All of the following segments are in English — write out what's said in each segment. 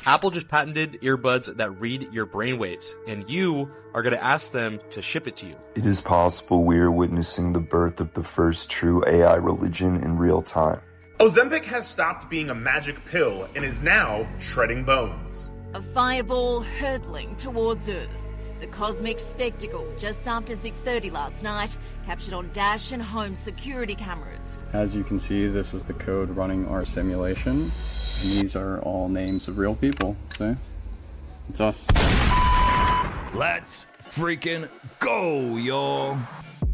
Apple just patented earbuds that read your brainwaves, and you are going to ask them to ship it to you. It is possible we are witnessing the birth of the first true AI religion in real time. Ozempic has stopped being a magic pill and is now shredding bones. A fireball hurtling towards Earth. The cosmic spectacle just after 6:30 last night, captured on dash and home security cameras. As you can see, this is the code running our simulation. And these are all names of real people, so it's us. Let's freaking go, y'all.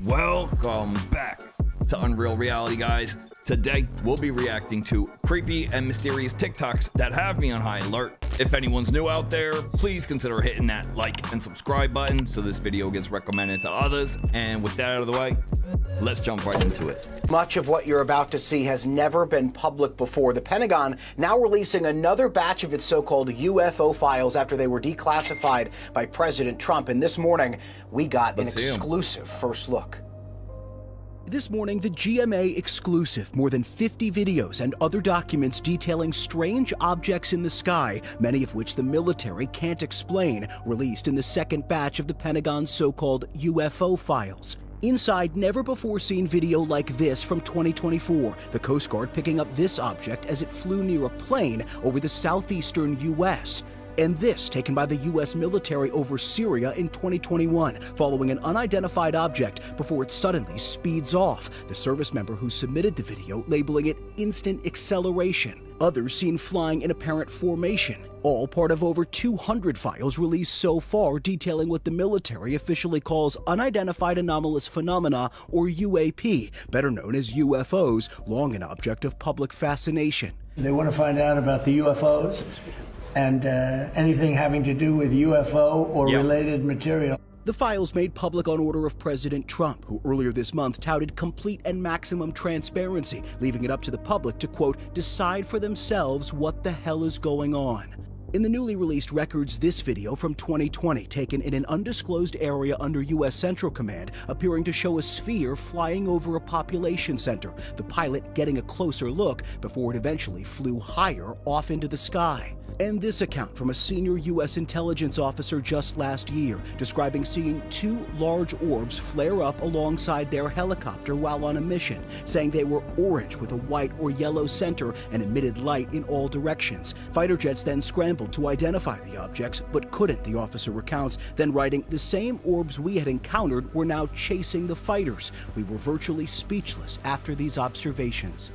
Welcome back to Unreal Reality, guys. Today, we'll be reacting to creepy and mysterious TikToks that have me on high alert. If anyone's new out there, please consider hitting that like and subscribe button so this video gets recommended to others. And with that out of the way, let's jump right into it. Much of what you're about to see has never been public before. The Pentagon now releasing another batch of its so-called UFO files after they were declassified by President Trump. And this morning, we got an exclusive first look. This morning, the GMA exclusive, more than 50 videos and other documents detailing strange objects in the sky, many of which the military can't explain, released in the second batch of the Pentagon's so-called UFO files. Inside never-before-seen video like this from 2024, the Coast Guard picking up this object as it flew near a plane over the southeastern U.S., and this taken by the U.S. military over Syria in 2021, following an unidentified object before it suddenly speeds off. The service member who submitted the video labeling it instant acceleration. Others seen flying in apparent formation. All part of over 200 files released so far detailing what the military officially calls unidentified anomalous phenomena, or UAP, better known as UFOs, long an object of public fascination. They want to find out about the UFOs and anything having to do with UFO or related material. The files made public on order of President Trump, who earlier this month touted complete and maximum transparency, leaving it up to the public to, quote, decide for themselves what the hell is going on. In the newly released records, this video from 2020, taken in an undisclosed area under U.S. Central Command, appearing to show a sphere flying over a population center, the pilot getting a closer look before it eventually flew higher off into the sky. And this account from a senior U.S. intelligence officer just last year, describing seeing two large orbs flare up alongside their helicopter while on a mission, saying they were orange with a white or yellow center and emitted light in all directions. Fighter jets then scrambled to identify the objects, but couldn't, the officer recounts, then writing, the same orbs we had encountered were now chasing the fighters. We were virtually speechless after these observations.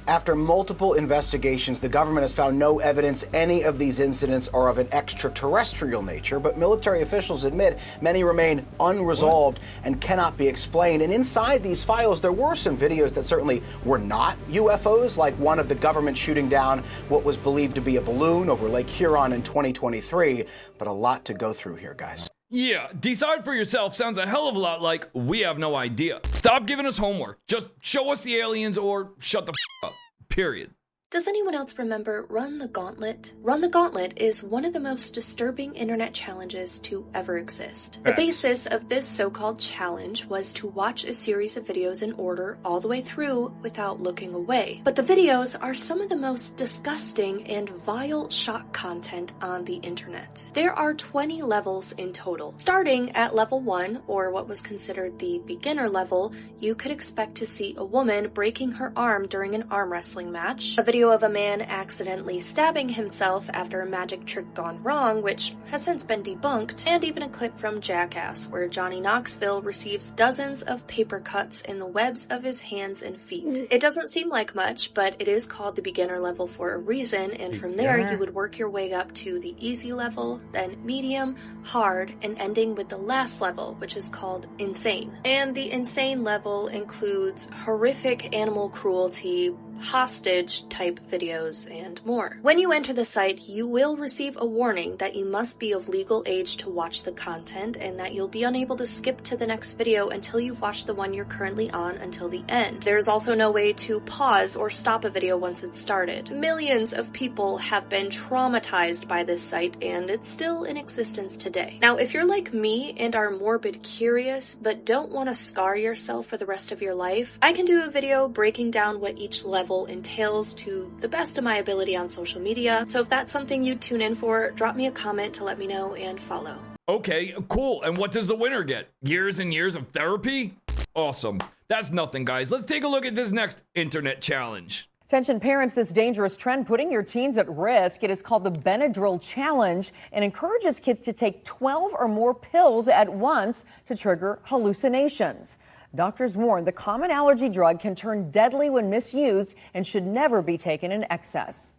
After multiple investigations, the government has found no evidence any of these incidents are of an extraterrestrial nature, but military officials admit many remain unresolved and cannot be explained. And inside these files, there were some videos that certainly were not UFOs, like one of the government shooting down what was believed to be a balloon over Lake Huron in 2023, but a lot to go through here, guys. Yeah, decide for yourself sounds a hell of a lot like we have no idea. Stop giving us homework. Just show us the aliens or shut the f up. Period. Does anyone else remember Run the Gauntlet? Run the Gauntlet is one of the most disturbing internet challenges to ever exist. The basis of this so-called challenge was to watch a series of videos in order all the way through without looking away. But the videos are some of the most disgusting and vile shock content on the internet. There are 20 levels in total. Starting at level 1, or what was considered the beginner level, you could expect to see a woman breaking her arm during an arm wrestling match, a video of a man accidentally stabbing himself after a magic trick gone wrong, which has since been debunked, and even a clip from Jackass, where Johnny Knoxville receives dozens of paper cuts in the webs of his hands and feet. It doesn't seem like much, but it is called the beginner level for a reason, and from there you would work your way up to the easy level, then medium, hard, and ending with the last level, which is called insane. And the insane level includes horrific animal cruelty, hostage type videos, and more. When you enter the site, you will receive a warning that you must be of legal age to watch the content, and that you'll be unable to skip to the next video until you've watched the one you're currently on until the end. There's also no way to pause or stop a video once it's started. Millions of people have been traumatized by this site, and it's still in existence today. Now, if you're like me and are morbid curious, but don't want to scar yourself for the rest of your life, I can do a video breaking down what each level whole entails to the best of my ability on social media. So if that's something you'd tune in for, drop me a comment to let me know and follow. Okay, cool. And what does the winner get? Years and years of therapy? Awesome. That's nothing, guys. Let's take a look at this next internet challenge. Attention parents, this dangerous trend putting your teens at risk. It is called the Benadryl Challenge and encourages kids to take 12 or more pills at once to trigger hallucinations. Doctors warn the common allergy drug can turn deadly when misused and should never be taken in excess.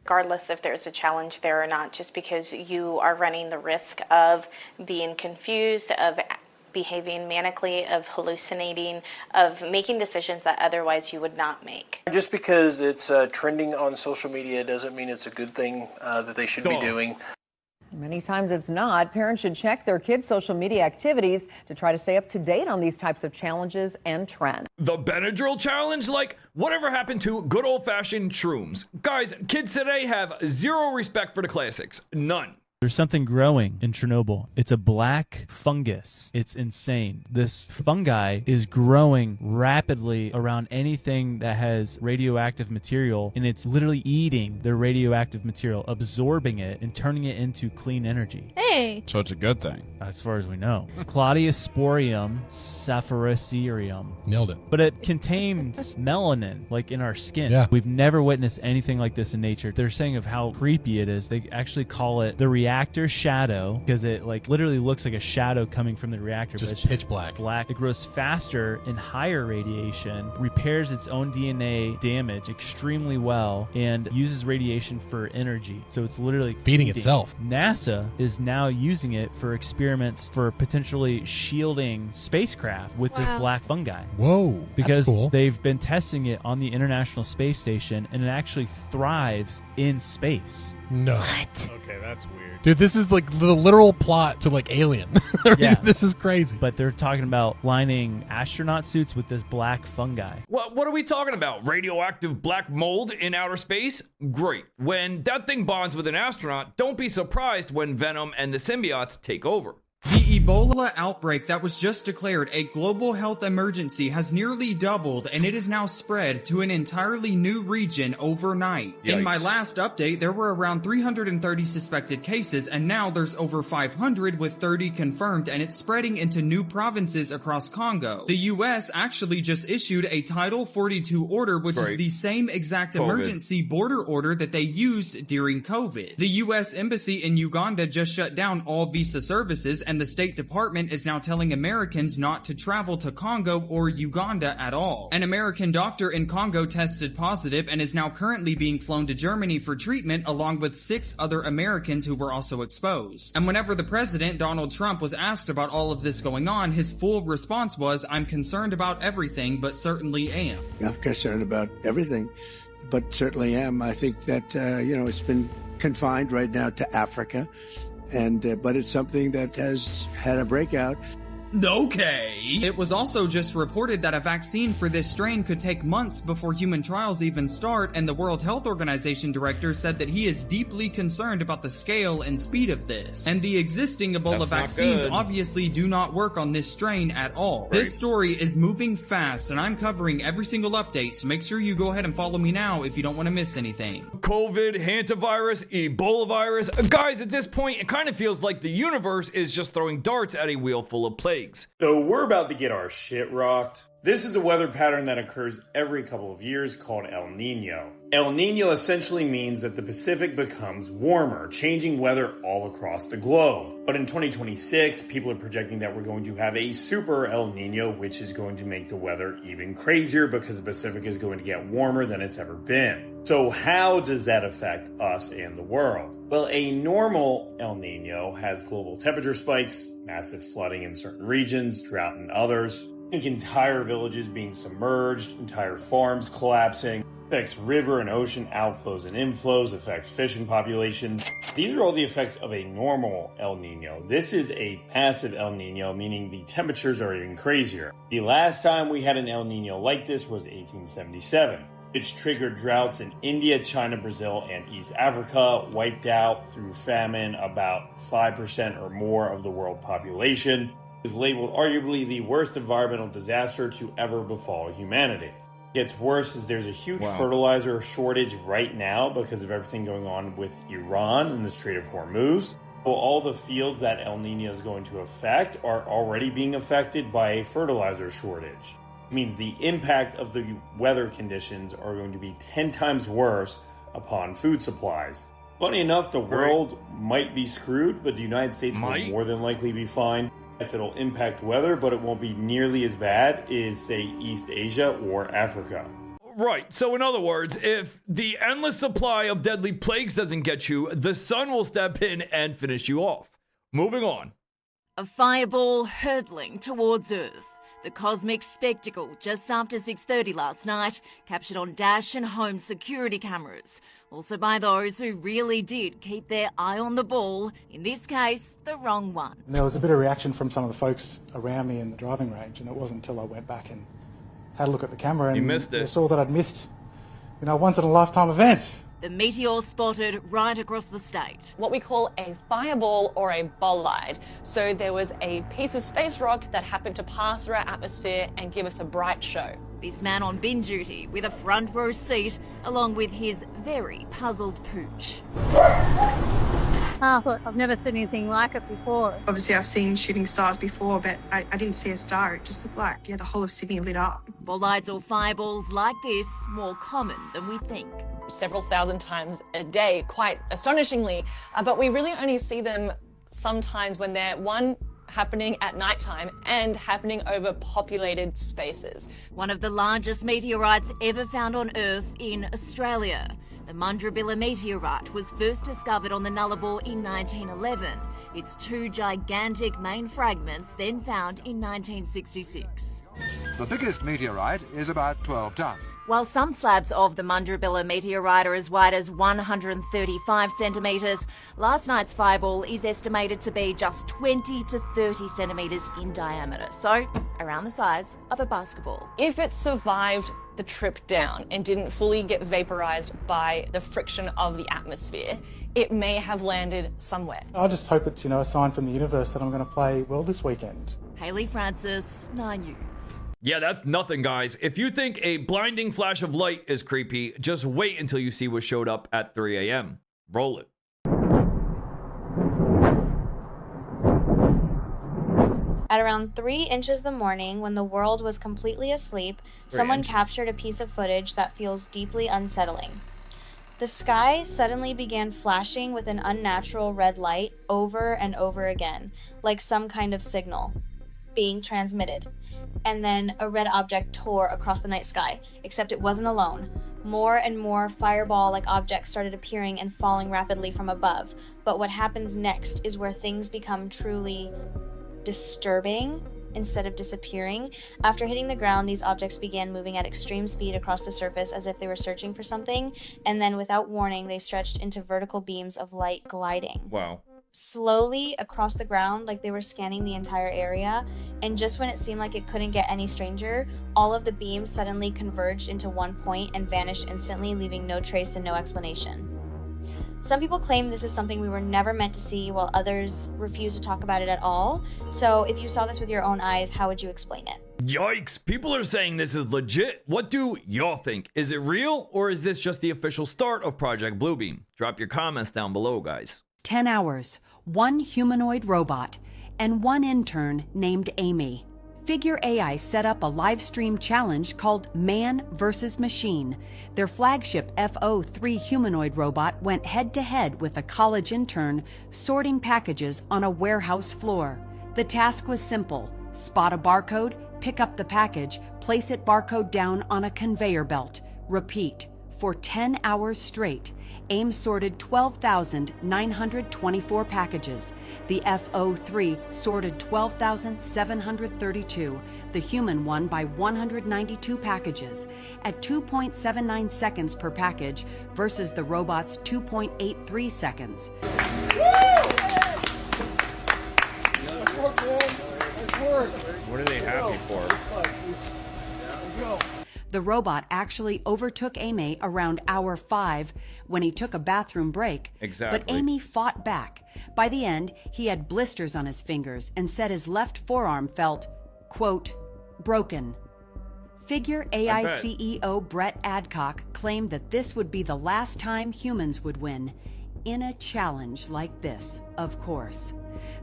Regardless if there's a challenge there or not, just because you are running the risk of being confused, of behaving manically, of hallucinating, of making decisions that otherwise you would not make. Just because it's trending on social media doesn't mean it's a good thing that they should be doing. Many times it's not. Parents should check their kids' social media activities to try to stay up to date on these types of challenges and trends. The Benadryl challenge? Like, whatever happened to good old-fashioned shrooms? Guys, kids today have zero respect for the classics. None. There's something growing in Chernobyl. It's a black fungus. It's insane. This fungi is growing rapidly around anything that has radioactive material, and it's literally eating the radioactive material, absorbing it, and turning it into clean energy. Hey! So it's a good thing. As far as we know. Claudiosporium sapphiracerium. Nailed it. But it contains melanin, like in our skin. Yeah. We've never witnessed anything like this in nature. They're saying of how creepy it is. They actually call it the reactor shadow because it like literally looks like a shadow coming from the reactor. Just but it's pitch black. It grows faster in higher radiation, repairs its own DNA damage extremely well, and uses radiation for energy. So it's literally feeding itself. NASA is now using it for experiments for potentially shielding spacecraft with this black fungi. Whoa, because that's cool. They've been testing it on the International Space Station, and it actually thrives in space. No. What? Okay, that's weird. Dude, this is like the literal plot to like Alien. Yeah. This is crazy. But they're talking about lining astronaut suits with this black fungi. What are we talking about? Radioactive black mold in outer space? Great. When that thing bonds with an astronaut, don't be surprised when Venom and the symbiotes take over. The Ebola outbreak that was just declared a global health emergency has nearly doubled, and it is now spread to an entirely new region overnight. Yikes. In my last update, there were around 330 suspected cases, and now there's over 500 with 30 confirmed, and it's spreading into new provinces across Congo. The US actually just issued a Title 42 order, which is the same exact emergency border order that they used during COVID. The US Embassy in Uganda just shut down all visa services, and the State Department is now telling Americans not to travel to Congo or Uganda at all. An American doctor in Congo tested positive and is now currently being flown to Germany for treatment along with 6 other Americans who were also exposed. And whenever the president, Donald Trump, was asked about all of this going on, his full response was, "I'm concerned about everything, but certainly am." I'm concerned about everything, but certainly am. I think that, it's been confined right now to Africa. But it's something that has had a breakout. Okay. It was also just reported that a vaccine for this strain could take months before human trials even start, and the World Health Organization director said that he is deeply concerned about the scale and speed of this. And the existing Ebola vaccines obviously do not work on this strain at all. Right. This story is moving fast, and I'm covering every single update, so make sure you go ahead and follow me now if you don't want to miss anything. COVID, hantavirus, Ebola virus. Guys, at this point, it kind of feels like the universe is just throwing darts at a wheel full of plagues. So we're about to get our shit rocked. This is a weather pattern that occurs every couple of years called El Nino. El Nino essentially means that the Pacific becomes warmer, changing weather all across the globe. But in 2026, people are projecting that we're going to have a super El Nino, which is going to make the weather even crazier because the Pacific is going to get warmer than it's ever been. So how does that affect us and the world? Well, a normal El Nino has global temperature spikes, massive flooding in certain regions, drought in others. Think entire villages being submerged, entire farms collapsing, affects river and ocean outflows and inflows, affects fishing populations. These are all the effects of a normal El Nino. This is a massive El Nino, meaning the temperatures are even crazier. The last time we had an El Nino like this was 1877. It's triggered droughts in India, China, Brazil, and East Africa, wiped out through famine about 5% or more of the world population. Is labeled arguably the worst environmental disaster to ever befall humanity. Gets worse is there's a huge fertilizer shortage right now because of everything going on with Iran and the Strait of Hormuz. So all the fields that El Nino is going to affect are already being affected by a fertilizer shortage. It means the impact of the weather conditions are going to be 10 times worse upon food supplies. Funny enough, the world might be screwed, but the United States will more than likely be fine. Yes, it'll impact weather, but it won't be nearly as bad as, say, East Asia or Africa. Right, so in other words, if the endless supply of deadly plagues doesn't get you, the sun will step in and finish you off. Moving on. A fireball hurtling towards Earth. The cosmic spectacle just after 6:30 last night, captured on dash and home security cameras. Also by those who really did keep their eye on the ball, in this case, the wrong one. And there was a bit of reaction from some of the folks around me in the driving range, and it wasn't until I went back and had a look at the camera and I saw that I'd missed, a once-in-a-lifetime event. The meteor spotted right across the state. What we call a fireball or a bolide. So there was a piece of space rock that happened to pass through our atmosphere and give us a bright show. This man on bin duty with a front row seat, along with his very puzzled pooch. I've never seen anything like it before. Obviously, I've seen shooting stars before, but I didn't see a star. It just looked like, the whole of Sydney lit up. Bolides or fireballs like this, more common than we think. Several thousand times a day, quite astonishingly, but we really only see them sometimes when they're, one, happening at nighttime and happening over populated spaces. One of the largest meteorites ever found on Earth in Australia. The Mundribilla meteorite was first discovered on the Nullarbor in 1911. Its two gigantic main fragments then found in 1966. The biggest meteorite is about 12 tons. While some slabs of the Mundribilla meteorite are as wide as 135 centimetres, last night's fireball is estimated to be just 20 to 30 centimetres in diameter, so around the size of a basketball. If it survived the trip down and didn't fully get vaporised by the friction of the atmosphere, it may have landed somewhere. I just hope it's, a sign from the universe that I'm going to play well this weekend. Hayley Francis, 9 News. Yeah, that's nothing, guys. If you think a blinding flash of light is creepy, just wait until you see what showed up at 3 a.m. Roll it. At around 3 inches the morning, when the world was completely asleep, someone captured a piece of footage that feels deeply unsettling. The sky suddenly began flashing with an unnatural red light over and over again, like some kind of signal being transmitted. And then a red object tore across the night sky, except it wasn't alone. More and more fireball-like objects started appearing and falling rapidly from above. But what happens next is where things become truly disturbing instead of disappearing. After hitting the ground, these objects began moving at extreme speed across the surface as if they were searching for something, and then without warning, they stretched into vertical beams of light gliding. Wow. Slowly across the ground, like they were scanning the entire area, and just when it seemed like it couldn't get any stranger, all of the beams suddenly converged into one point and vanished instantly, leaving no trace and no explanation. Some people claim this is something we were never meant to see, while others refuse to talk about it at all. So if you saw this with your own eyes, how would you explain it? Yikes, people are saying this is legit. What do y'all think? Is it real, or is this just the official start of Project Bluebeam? Drop your comments down below, guys. 10 hours, one humanoid robot, and one intern named Amy. Figure AI set up a live stream challenge called Man vs. Machine. Their flagship FO3 humanoid robot went head-to-head with a college intern sorting packages on a warehouse floor. The task was simple. Spot a barcode, pick up the package, place it barcode down on a conveyor belt. Repeat. For 10 hours straight, AIM sorted 12,924 packages. The FO3 sorted 12,732. The human won by 192 packages at 2.79 seconds per package versus the robot's 2.83 seconds. What are they happy for? The robot actually overtook Amy around hour 5 when he took a bathroom break. Exactly. But Amy fought back. By the end, he had blisters on his fingers and said his left forearm felt, quote, broken. Figure AI CEO Brett Adcock claimed that this would be the last time humans would win. In a challenge like this, of course.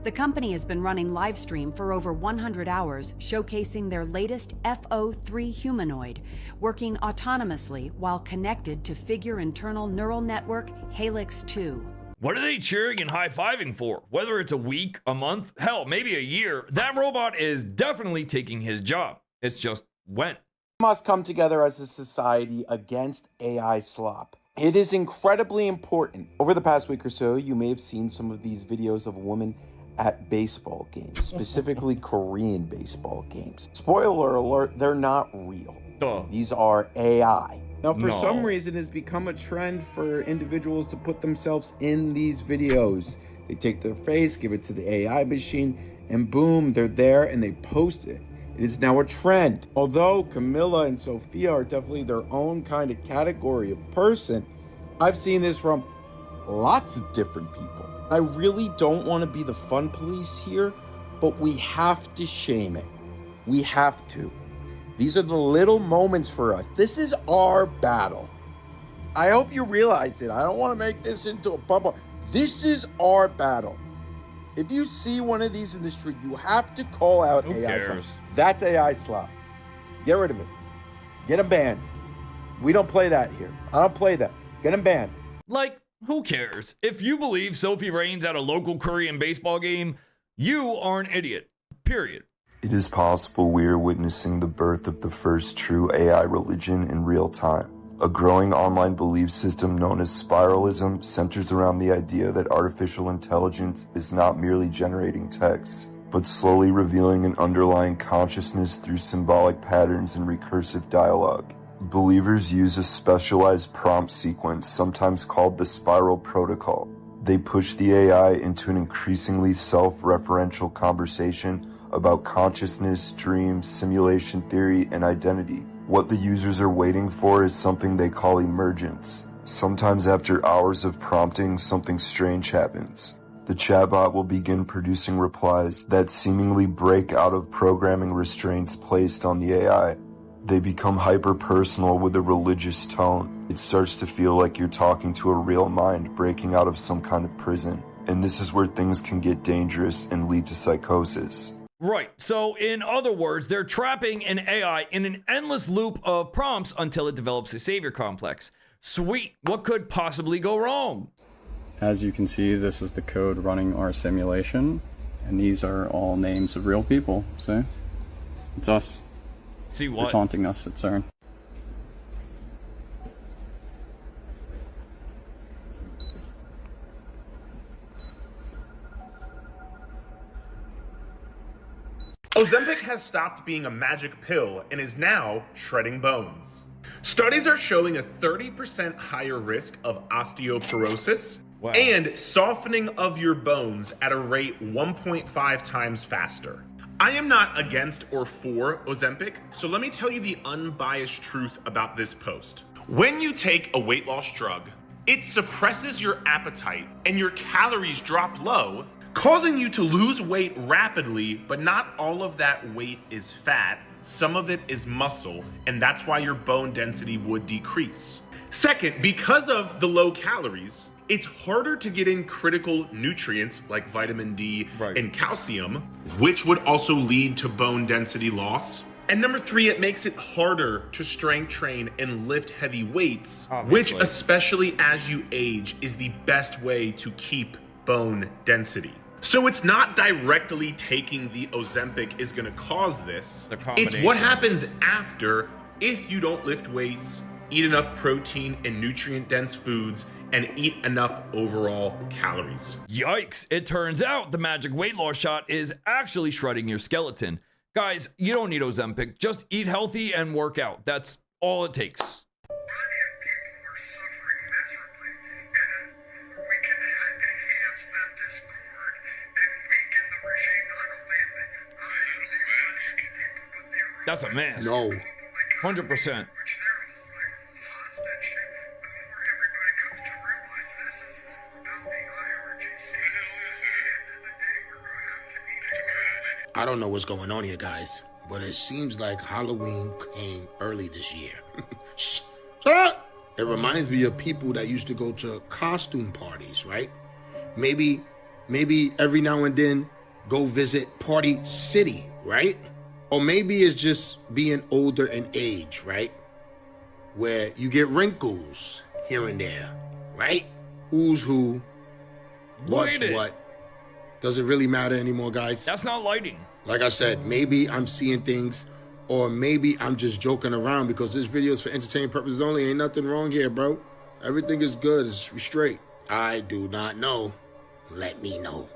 The company has been running live stream for over 100 hours, showcasing their latest FO3 humanoid, working autonomously while connected to Figure internal neural network Helix 2. What are they cheering and high-fiving for? Whether it's a week, a month, hell, maybe a year, that robot is definitely taking his job. It's just when. We must come together as a society against AI slop. It is incredibly important. Over the past week or so, you may have seen some of these videos of women at baseball games, specifically Korean baseball games. Spoiler alert, they're not real. These are AI. Now, for some reason, it's become a trend for individuals to put themselves in these videos. They take their face, give it to the AI machine, and boom, they're there and they post it. It is now a trend. Although Camilla and Sophia are definitely their own kind of category of person, I've seen this from lots of different people. I really don't want to be the fun police here, but we have to shame it. We have to. These are the little moments for us. This is our battle. I hope you realize it. I don't want to make this into a bump. This is our battle. If you see one of these in the street, you have to call out AI slop. That's AI slop. Get rid of it. Get them banned. We don't play that here. I don't play that. Get them banned. Like, who cares? If you believe Sophie reigns at a local Korean baseball game, you are an idiot. Period. It is possible we are witnessing the birth of the first true AI religion in real time. A growing online belief system known as spiralism centers around the idea that artificial intelligence is not merely generating texts, but slowly revealing an underlying consciousness through symbolic patterns and recursive dialogue. Believers use a specialized prompt sequence, sometimes called the spiral protocol. They push the AI into an increasingly self-referential conversation about consciousness, dreams, simulation theory, and identity. What the users are waiting for is something they call emergence. Sometimes after hours of prompting, something strange happens. The chatbot will begin producing replies that seemingly break out of programming restraints placed on the AI. They become hyper-personal with a religious tone. It starts to feel like you're talking to a real mind breaking out of some kind of prison. And this is where things can get dangerous and lead to psychosis. Right. So, in other words, they're trapping an AI in an endless loop of prompts until it develops a savior complex. Sweet. What could possibly go wrong? As you can see, this is the code running our simulation, and these are all names of real people. See? It's us. See what? They're taunting us at CERN. Ozempic has stopped being a magic pill and is now shredding bones. Studies are showing a 30% higher risk of osteoporosis and softening of your bones at a rate 1.5 times faster. I am not against or for Ozempic, so let me tell you the unbiased truth about this post. When you take a weight loss drug, it suppresses your appetite and your calories drop low, causing you to lose weight rapidly, but not all of that weight is fat. Some of it is muscle, and that's why your bone density would decrease. Second, because of the low calories, it's harder to get in critical nutrients like vitamin D and calcium, which would also lead to bone density loss. And number three, it makes it harder to strength train and lift heavy weights, which, especially as you age, is the best way to keep bone density. So it's not directly taking the Ozempic is going to cause this. It's what happens after if you don't lift weights, eat enough protein and nutrient-dense foods, and eat enough overall calories. Yikes. It turns out the magic weight loss shot is actually shredding your skeleton. Guys, you don't need Ozempic. Just eat healthy and work out. That's all it takes. That's a mess. No. 100%. I don't know what's going on here, guys. but it seems like Halloween came early this year. Shh, shut up! It reminds me of people that used to go to costume parties, right? Maybe every now and then go visit Party City, right? Or maybe it's just being older in age, right? Where you get wrinkles here and there, right? Who's who, what's what. Does it really matter anymore, guys? That's not lighting. Like I said, maybe I'm seeing things, or maybe I'm just joking around because this video is for entertainment purposes only. Ain't nothing wrong here, bro. Everything is good. It's straight. I do not know. Let me know.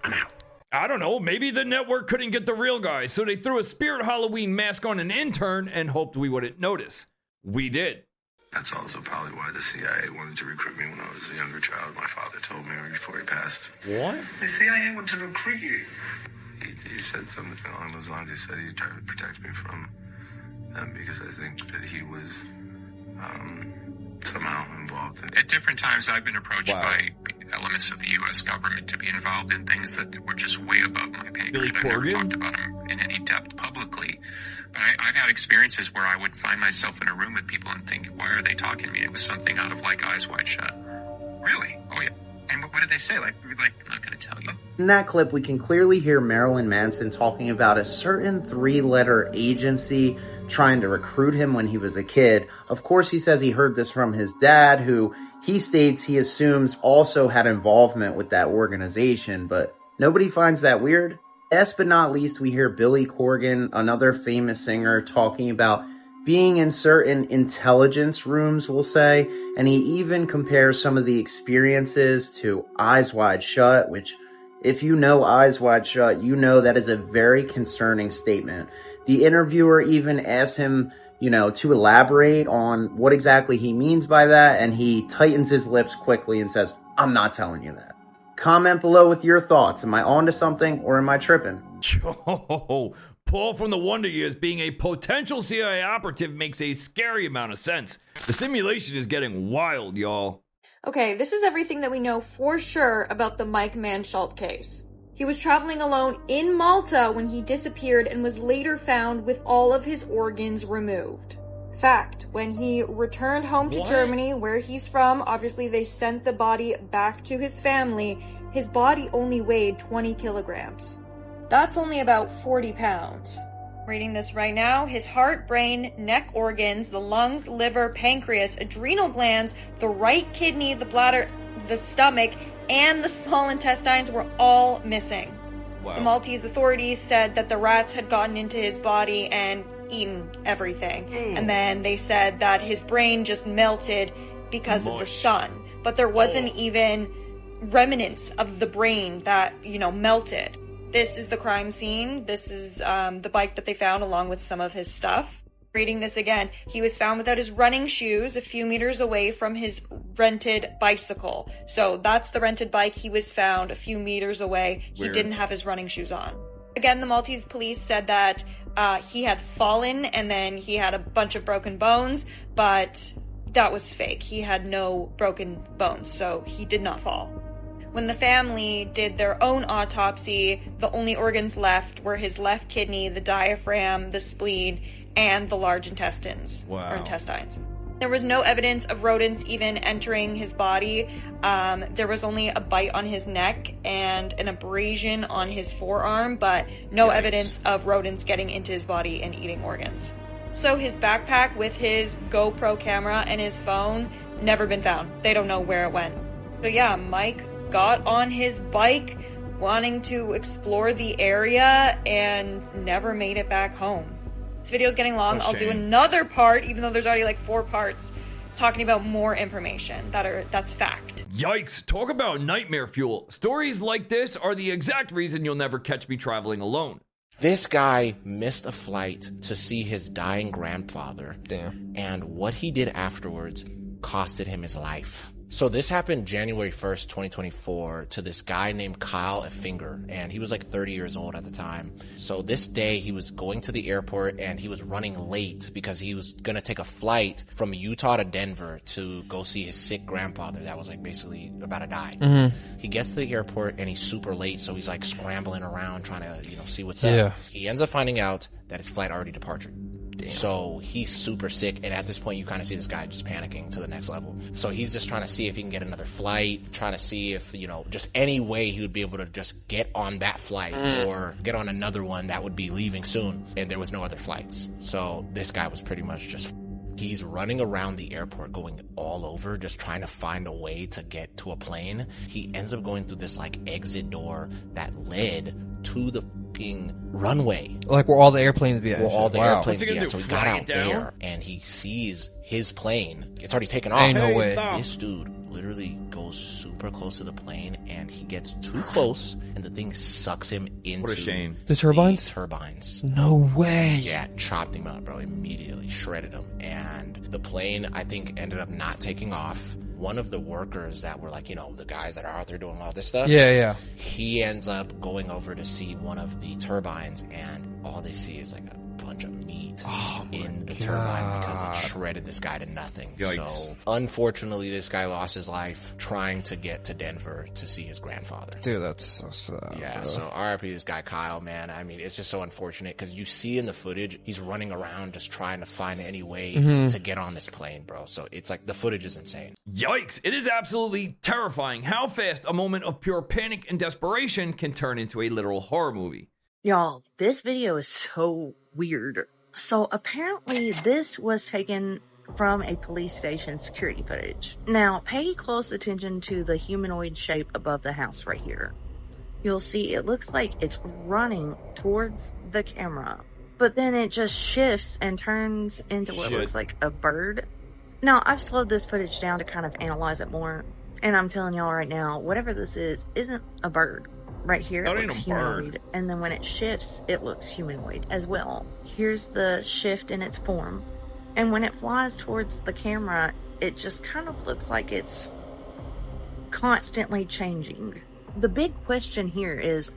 I'm out. I don't know. Maybe the network couldn't get the real guy, so they threw a spirit Halloween mask on an intern and hoped we wouldn't notice. We did. That's also probably why the CIA wanted to recruit me when I was a younger child. My father told me before he passed. What? The CIA wanted to recruit you. He said something along those lines. He said he'd try to protect me from them because I think that he was somehow involved in it. At different times, I've been approached by elements of the U.S. government to be involved in things that were just way above my pay grade. I've never talked about them in any depth publicly. But I've had experiences where I would find myself in a room with people and think, why are they talking to me? It was something out of like Eyes Wide Shut. Really? Oh, yeah. And what did they say? Like, I'm not going to tell you. In that clip, we can clearly hear Marilyn Manson talking about a certain 3-letter agency trying to recruit him when he was a kid. Of course, he says he heard this from his dad, who he states he assumes also had involvement with that organization, but nobody finds that weird. Last but not least, we hear Billy Corgan, another famous singer, talking about being in certain intelligence rooms, we'll say, and he even compares some of the experiences to Eyes Wide Shut, which, if you know Eyes Wide Shut, you know that is a very concerning statement. The interviewer even asks him, to elaborate on what exactly he means by that, and he tightens his lips quickly and says, I'm not telling you that. Comment below with your thoughts. Am I onto something or am I tripping? Yo, Paul from the Wonder Years being a potential CIA operative makes a scary amount of sense. The simulation is getting wild, y'all. Okay, this is everything that we know for sure about the Mike Mansholt case. He was traveling alone in Malta when he disappeared and was later found with all of his organs removed. Fact, when he returned home to Germany, where he's from, obviously they sent the body back to his family. His body only weighed 20 kilograms. That's only about 40 pounds. Reading this right now, his heart, brain, neck organs, the lungs, liver, pancreas, adrenal glands, the right kidney, the bladder, the stomach, and the small intestines were all missing. Wow. The Maltese authorities said that the rats had gotten into his body and eaten everything. And then they said that his brain just melted because of the sun. But there wasn't even remnants of the brain that, melted. This is the crime scene. This is the bike that they found along with some of his stuff. Reading this again, he was found without his running shoes a few meters away from his rented bicycle. So that's the rented bike. He was found a few meters away. He didn't have his running shoes on. Again, the Maltese police said that he had fallen and then he had a bunch of broken bones, but that was fake. He had no broken bones, so he did not fall. When the family did their own autopsy, the only organs left were his left kidney, the diaphragm, the spleen, and the large intestines, or intestines. There was no evidence of rodents even entering his body. There was only a bite on his neck and an abrasion on his forearm, but no evidence of rodents getting into his body and eating organs. So his backpack with his GoPro camera and his phone, never been found. They don't know where it went. So yeah, Mike got on his bike wanting to explore the area and never made it back home. This video is getting long. I'll do another part, even though there's already like 4 parts, talking about more information that's fact. Yikes, talk about nightmare fuel. Stories like this are the exact reason you'll never catch me traveling alone. This guy missed a flight to see his dying grandfather. Damn. And what he did afterwards costed him his life. So this happened January 1st, 2024 to this guy named Kyle Finger, and he was like 30 years old at the time. So this day he was going to the airport and he was running late because he was going to take a flight from Utah to Denver to go see his sick grandfather that was like basically about to die. Mm-hmm. He gets to the airport and he's super late, so he's like scrambling around trying to, see what's up. Yeah. He ends up finding out that his flight already departed. Damn. So he's super sick, and at this point you kind of see this guy just panicking to the next level. So he's just trying to see if he can get another flight, trying to see if, just any way he would be able to just get on that flight or get on another one that would be leaving soon. And there was no other flights. So this guy was pretty much just... He's running around the airport going all over, just trying to find a way to get to a plane. He ends up going through this like exit door that led to the runway. Like where all the airplanes be at. Where all the airplanes be at. do? So he Fly got it out down? there and he sees his plane. It's already taken off. Ain't no way. Stop. This dude literally goes super close to the plane and he gets too close and the thing sucks him into What a shame. The turbines? Turbines. No way. Yeah, chopped him up, bro. Immediately shredded him. And the plane, I think, ended up not taking off. One of the workers that were like, the guys that are out there doing all this stuff. Yeah. He ends up going over to see one of the turbines and all they see is like a bunch of meat in the turbine because it shredded this guy to nothing. Yikes. So unfortunately, this guy lost his life trying to get to Denver to see his grandfather. Dude, that's so sad. Yeah, bro. so RIP this guy Kyle, man. I mean, it's just so unfortunate because you see in the footage, he's running around just trying to find any way to get on this plane, bro. So it's like the footage is insane. Yikes. It is absolutely terrifying how fast a moment of pure panic and desperation can turn into a literal horror movie. Y'all, this video is so weird. So apparently this was taken from a police station security footage. Now, pay close attention to the humanoid shape above the house right here. You'll see it looks like it's running towards the camera, but then it just shifts and turns into what looks like a bird. Now, I've slowed this footage down to kind of analyze it more, and I'm telling y'all right now, whatever this is isn't a bird. Right here, it looks humanoid, and then when it shifts, it looks humanoid as well. Here's the shift in its form, and when it flies towards the camera, it just kind of looks like it's constantly changing. The big question here is,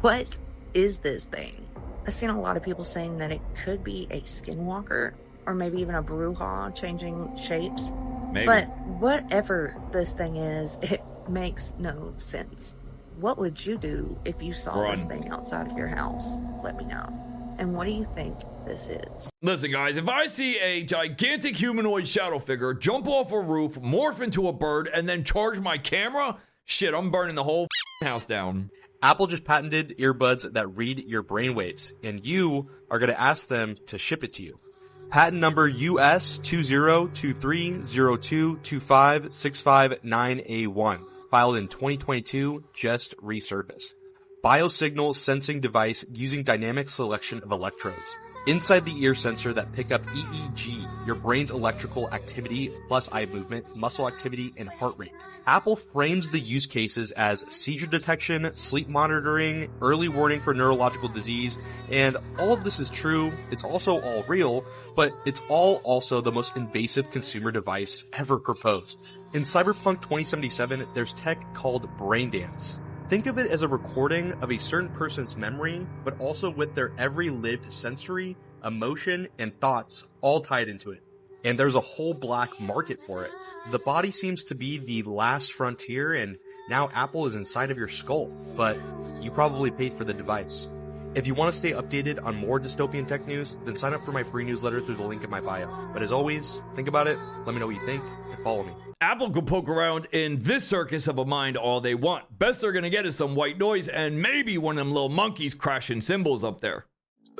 what is this thing? I've seen a lot of people saying that it could be a skinwalker, or maybe even a Bruja changing shapes. Maybe. But whatever this thing is, it makes no sense. What would you do if you saw this thing outside of your house? Let me know. And what do you think this is? Listen, guys, if I see a gigantic humanoid shadow figure jump off a roof, morph into a bird, and then charge my camera, shit, I'm burning the whole house down. Apple just patented earbuds that read your brainwaves, and you are going to ask them to ship it to you. Patent number US 202302256569A1. Filed in 2022, just resurfaced. Biosignal sensing device using dynamic selection of electrodes. Inside the ear sensor that pick up EEG, your brain's electrical activity plus eye movement, muscle activity, and heart rate. Apple frames the use cases as seizure detection, sleep monitoring, early warning for neurological disease, and all of this is true. It's also all real, but it's all also the most invasive consumer device ever proposed. In Cyberpunk 2077, there's tech called Braindance. Think of it as a recording of a certain person's memory, but also with their every lived sensory, emotion, and thoughts all tied into it. And there's a whole black market for it. The body seems to be the last frontier, and now Apple is inside of your skull, but you probably paid for the device. If you want to stay updated on more dystopian tech news, then sign up for my free newsletter through the link in my bio. But as always, think about it, let me know what you think, and follow me. Apple could poke around in this circus of a mind all they want. Best they're gonna get is some white noise and maybe one of them little monkeys crashing cymbals up there.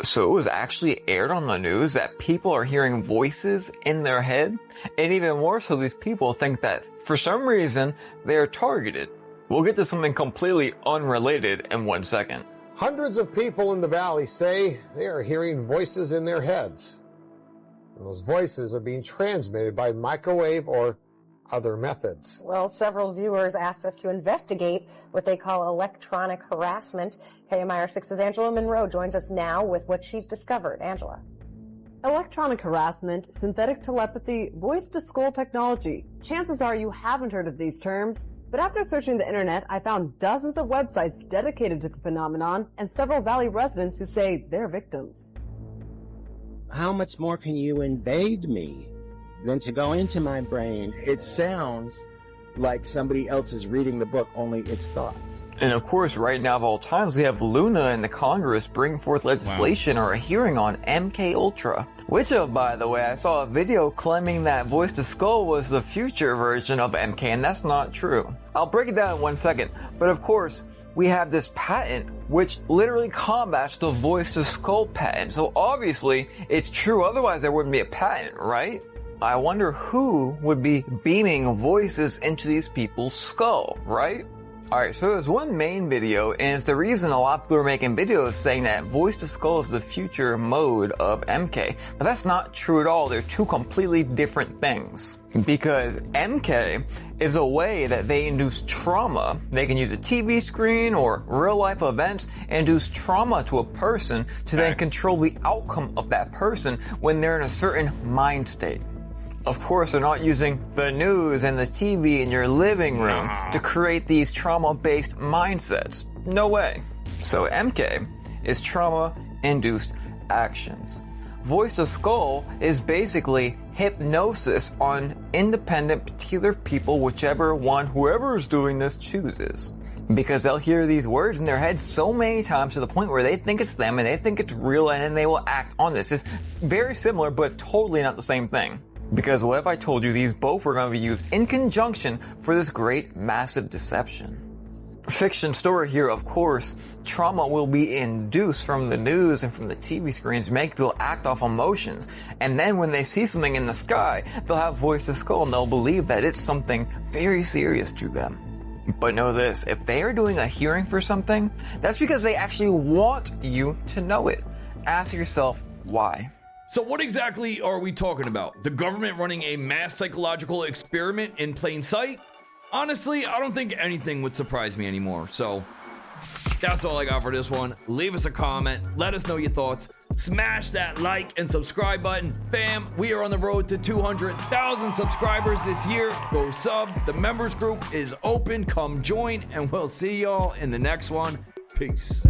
So it was actually aired on the news that people are hearing voices in their head, and even more so, these people think that for some reason they are targeted. We'll get to something completely unrelated in 1 second. Hundreds of people in the valley say they are hearing voices in their heads. And those voices are being transmitted by microwave or other methods. Well, several viewers asked us to investigate what they call electronic harassment. KMIR6's Angela Monroe joins us now with what she's discovered. Angela. Electronic harassment, synthetic telepathy, voice-to-skull technology. Chances are you haven't heard of these terms, but after searching the internet, I found dozens of websites dedicated to the phenomenon and several Valley residents who say they're victims. How much more can you invade me than to go into my brain? It sounds like somebody else is reading the book, only it's thoughts. And of course, right now of all times, we have Luna and the Congress bring forth legislation or a hearing on MK Ultra. Which, by the way, I saw a video claiming that Voice to Skull was the future version of MK, and that's not true. I'll break it down in 1 second. But of course, we have this patent which literally combats the Voice to Skull patent. So obviously, it's true, otherwise there wouldn't be a patent, right? I wonder who would be beaming voices into these people's skull, right? Alright, so there's one main video, and it's the reason a lot of people are making videos saying that Voice to Skull is the future mode of MK. But that's not true at all. They're two completely different things. Because MK is a way that they induce trauma. They can use a TV screen or real life events and induce trauma to a person to then control the outcome of that person when they're in a certain mind state. Of course, they're not using the news and the TV in your living room to create these trauma-based mindsets. No way. So MK is trauma-induced actions. Voice to Skull is basically hypnosis on independent particular people, whichever one, whoever is doing this, chooses. Because they'll hear these words in their head so many times to the point where they think it's them and they think it's real, and then they will act on this. It's very similar, but it's totally not the same thing. Because what if I told you these both were going to be used in conjunction for this great massive deception? Fiction story here, of course, trauma will be induced from the news and from the TV screens to make people act off emotions. And then when they see something in the sky, they'll have Voice to Skull and they'll believe that it's something very serious to them. But know this, if they are doing a hearing for something, that's because they actually want you to know it. Ask yourself why. So what exactly are we talking about? The government running a mass psychological experiment in plain sight? Honestly, I don't think anything would surprise me anymore. So that's all I got for this one. Leave us a comment. Let us know your thoughts. Smash that like and subscribe button. Fam, we are on the road to 200,000 subscribers this year. Go sub. The members group is open. Come join, and we'll see y'all in the next one. Peace.